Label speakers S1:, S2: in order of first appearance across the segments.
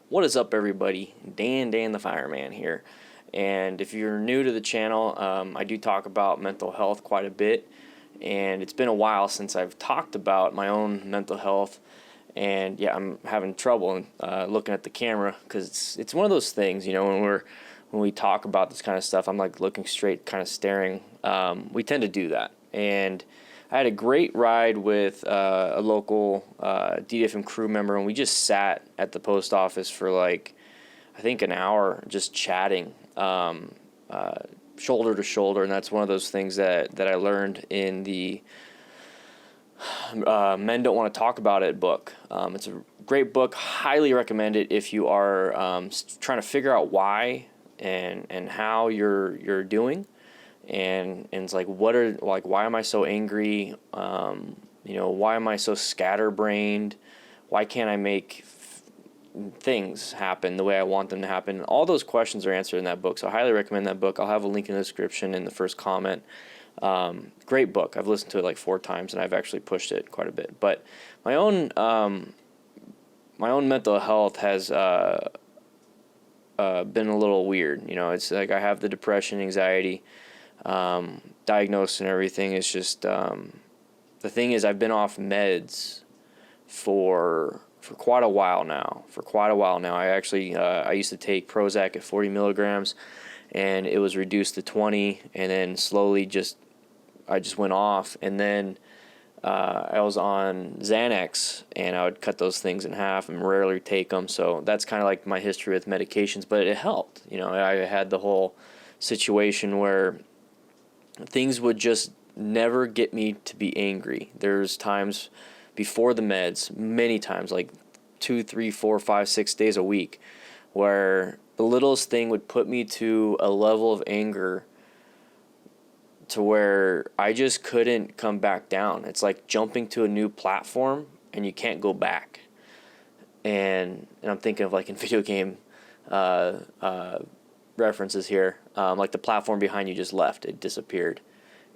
S1: What is up, everybody? Dan the Fireman here. And if you're new to the channel, I do talk about mental health quite a bit. And it's been a while since I've talked about my own mental health. And yeah, I'm having trouble looking at the camera because it's one of those things, you know, when we talk about this kind of stuff, I'm like looking straight, kind of staring. We tend to do that. And I had a great ride with a local DDFM crew member, and we just sat at the post office for like, I think an hour just chatting, shoulder to shoulder. And that's one of those things that I learned in the Men Don't Want to Talk About It book. It's a great book. Highly recommend it if you are trying to figure out why and how you're doing. And it's like, why am I so angry? Why am I so scatterbrained? Why can't I make things happen the way I want them to happen? All those questions are answered in that book, so I highly recommend that book. I'll have a link in the description in the first comment. Great book. I've listened to it like 4 times, and I've actually pushed it quite a bit. But my own mental health has been a little weird. You know, it's like I have the depression, anxiety, diagnosed and everything. It's just the thing is, I've been off meds for quite a while now. I actually I used to take Prozac at 40 milligrams, and it was reduced to 20, and then slowly I just went off, and then I was on Xanax, and I would cut those things in half and rarely take them. So that's kind of like my history with medications, but it helped. You know, I had the whole situation where things would just never get me to be angry. There's times before the meds, many times, like 2, 3, 4, 5, 6 days a week, where the littlest thing would put me to a level of anger to where I just couldn't come back down. It's like jumping to a new platform and you can't go back. And I'm thinking of like in video game references here, like the platform behind you just left, it disappeared.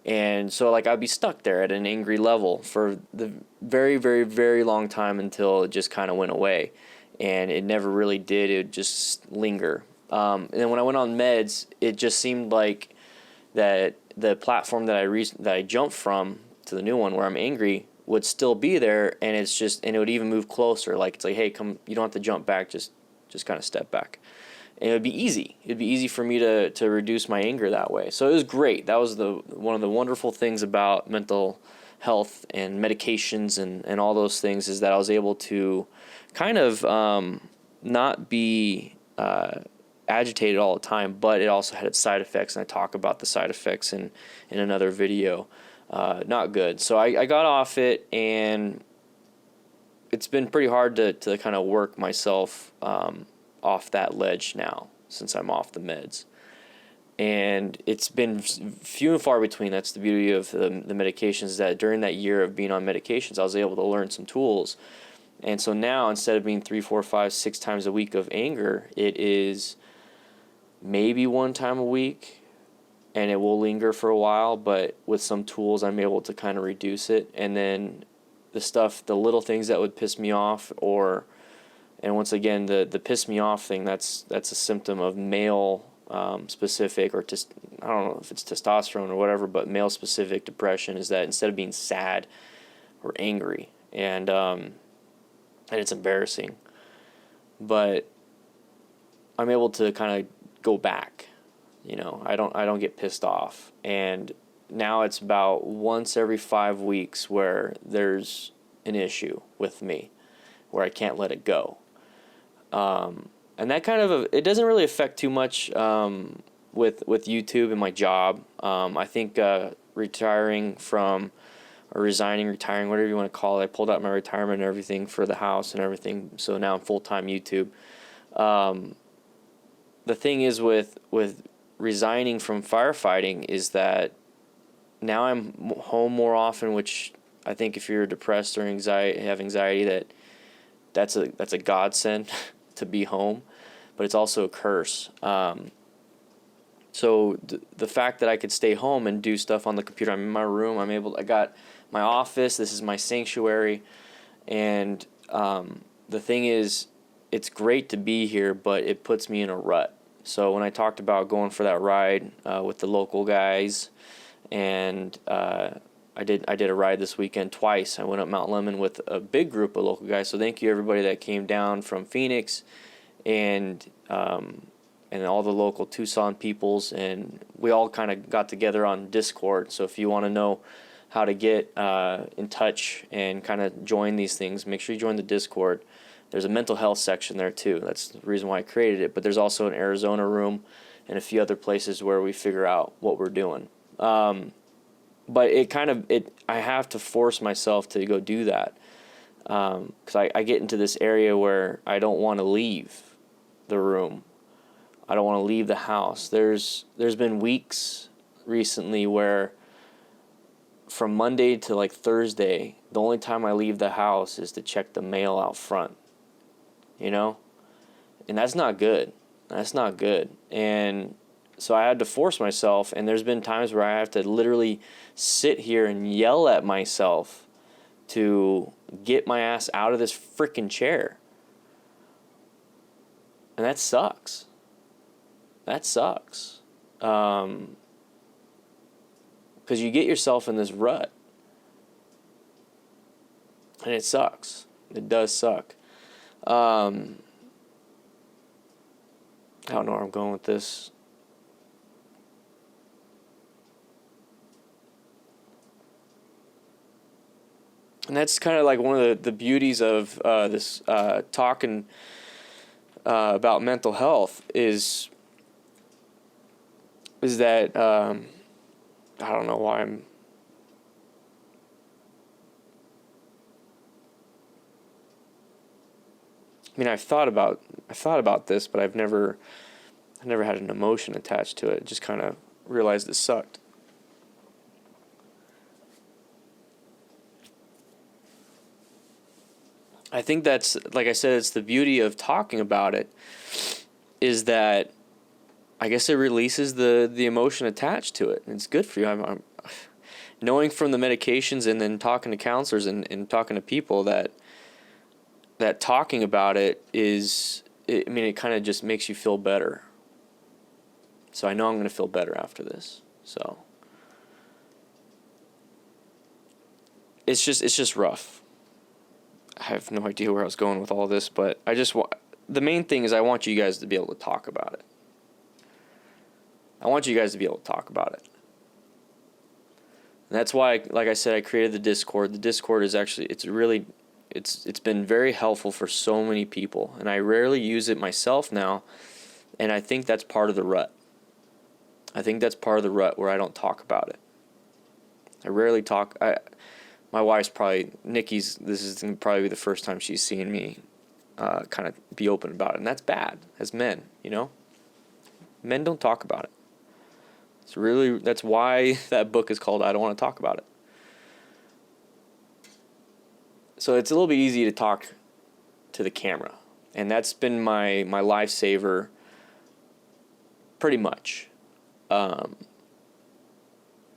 S1: And so like I'd be stuck there at an angry level for the very, very, very long time until it just kind of went away. And it never really did. It would just linger. And then when I went on meds, it just seemed like that the platform that I jumped from to the new one where I'm angry would still be there, and it would even move closer. Like it's like, hey, come, you don't have to jump back, just kind of step back. And it would be easy. It'd be easy for me to reduce my anger that way. So it was great. That was one of the wonderful things about mental health and medications and all those things, is that I was able to kind of not be agitated all the time, but it also had its side effects, and I talk about the side effects in another video. Not good. So I got off it, and it's been pretty hard to kind of work myself off that ledge now since I'm off the meds. And it's been few and far between. That's the beauty of the medications, that during that year of being on medications, I was able to learn some tools. And so now, instead of being 3, 4, 5, 6 times a week of anger, it is maybe 1 time a week, and it will linger for a while, but with some tools I'm able to kind of reduce it. And then the little things that would piss me off, and once again, the piss me off thing, that's a symptom of male specific, or I don't know if it's testosterone or whatever, but male specific depression, is that instead of being sad, we're angry, and it's embarrassing. But I'm able to kind of go back. You know, I don't get pissed off, and now it's about once every 5 weeks where there's an issue with me where I can't let it go. And that kind of, it doesn't really affect too much with YouTube and my job. I think retiring, whatever you want to call it, I pulled out my retirement and everything for the house and everything, so now I'm full-time YouTube. The thing is with resigning from firefighting is that now I'm home more often, which I think if you're depressed or have anxiety, that's a godsend to be home, but it's also a curse. So the fact that I could stay home and do stuff on the computer, I'm in my room, I got my office, this is my sanctuary, and the thing is, it's great to be here, but it puts me in a rut. So when I talked about going for that ride with the local guys, and I did a ride this weekend twice. I went up Mount Lemon with a big group of local guys. So thank you everybody that came down from Phoenix, and all the local Tucson peoples, and we all kind of got together on Discord. So if you want to know how to get in touch and kind of join these things, make sure you join the Discord. There's a mental health section there too. That's the reason why I created it. But there's also an Arizona room and a few other places where we figure out what we're doing. But I have to force myself to go do that. Because I get into this area where I don't want to leave the room. I don't want to leave the house. There's been weeks recently where from Monday to like Thursday, the only time I leave the house is to check the mail out front. You know? And that's not good. That's not good. And so I had to force myself, and there's been times where I have to literally sit here and yell at myself to get my ass out of this freaking chair. And that sucks. That sucks. Because you get yourself in this rut. And it sucks. It does suck. I don't know where I'm going with this. And that's kind of like one of the beauties of this talking about mental health is that I don't know why I'm. I mean, I've thought about this, but I've never had an emotion attached to it. Just kind of realized it sucked. I think that's, like I said, it's the beauty of talking about it, is that I guess it releases the emotion attached to it. It's good for you. I'm knowing from the medications and then talking to counselors and talking to people that talking about it it kind of just makes you feel better. So I know I'm going to feel better after this. So it's just rough. I have no idea where I was going with all this, but the main thing is I want you guys to be able to talk about it. I want you guys to be able to talk about it. And that's why, like I said, I created the Discord. The Discord is actually, it's been very helpful for so many people, and I rarely use it myself now, and I think that's part of the rut. I think that's part of the rut where I don't talk about it. I rarely talk. My wife's Nikki's, this is probably the first time she's seen me kind of be open about it, and that's bad as men, you know? Men don't talk about it. That's why that book is called I Don't Want to Talk About It. So it's a little bit easy to talk to the camera, and that's been my lifesaver pretty much. Or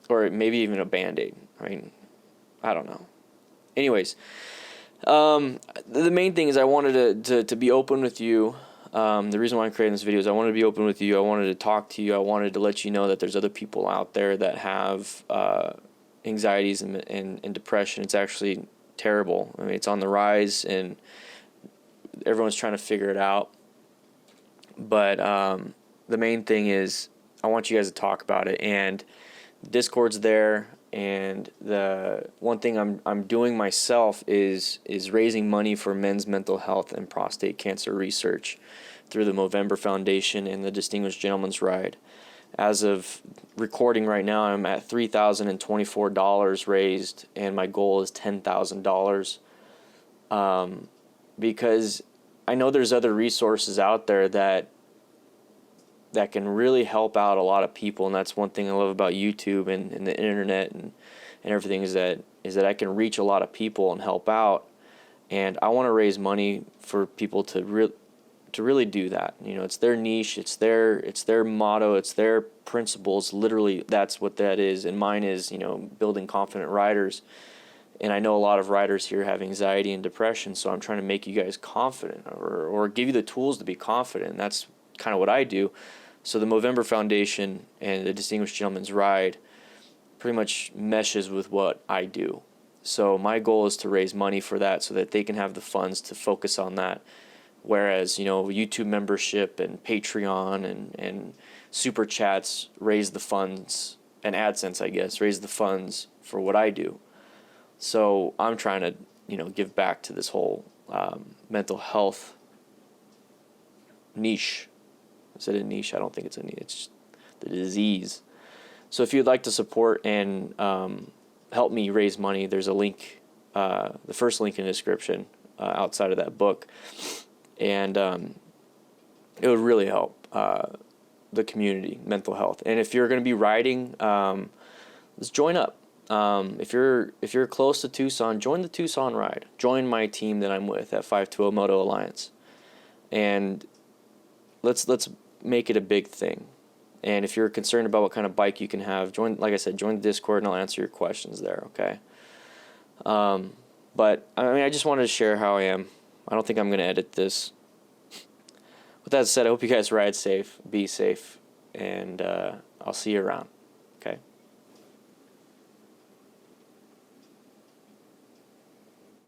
S1: maybe even a Band-Aid. I mean, I don't know. Anyways, the main thing is I wanted to be open with you. The reason why I'm creating this video is I wanted to be open with you. I wanted to talk to you. I wanted to let you know that there's other people out there that have anxieties and depression. It's actually terrible. I mean, it's on the rise, and everyone's trying to figure it out. But the main thing is I want you guys to talk about it, and Discord's there. And the one thing I'm doing myself is raising money for men's mental health and prostate cancer research through the Movember Foundation and the Distinguished Gentleman's Ride. As of recording right now, I'm at $3,024 raised, and my goal is $10,000. Because I know there's other resources out there that can really help out a lot of people, and that's one thing I love about YouTube and the internet and everything is that I can reach a lot of people and help out, and I want to raise money for people to really do that. You know, it's their niche, it's their motto, it's their principles. Literally, that's what that is, and mine is, you know, building confident riders. And I know a lot of riders here have anxiety and depression, so I'm trying to make you guys confident, or give you the tools to be confident. And that's kind of what I do. So the Movember Foundation and the Distinguished Gentleman's Ride pretty much meshes with what I do. So my goal is to raise money for that so that they can have the funds to focus on that. Whereas, YouTube membership and Patreon and Super Chats raise the funds, and AdSense, I guess, raise the funds for what I do. So I'm trying to, give back to this whole mental health niche. Is it a niche? I don't think it's a niche. It's just the disease. So if you'd like to support and help me raise money, there's a link, the first link in the description outside of that book. And it would really help the community, mental health. And if you're going to be riding, let's join up. If you're close to Tucson, join the Tucson ride. Join my team that I'm with at 520 Moto Alliance. And let's make it a big thing. And if you're concerned about what kind of bike you can have, join the Discord, and I'll answer your questions there, okay? But, I just wanted to share how I am. I don't think I'm going to edit this. With that said, I hope you guys ride safe, be safe, and I'll see you around.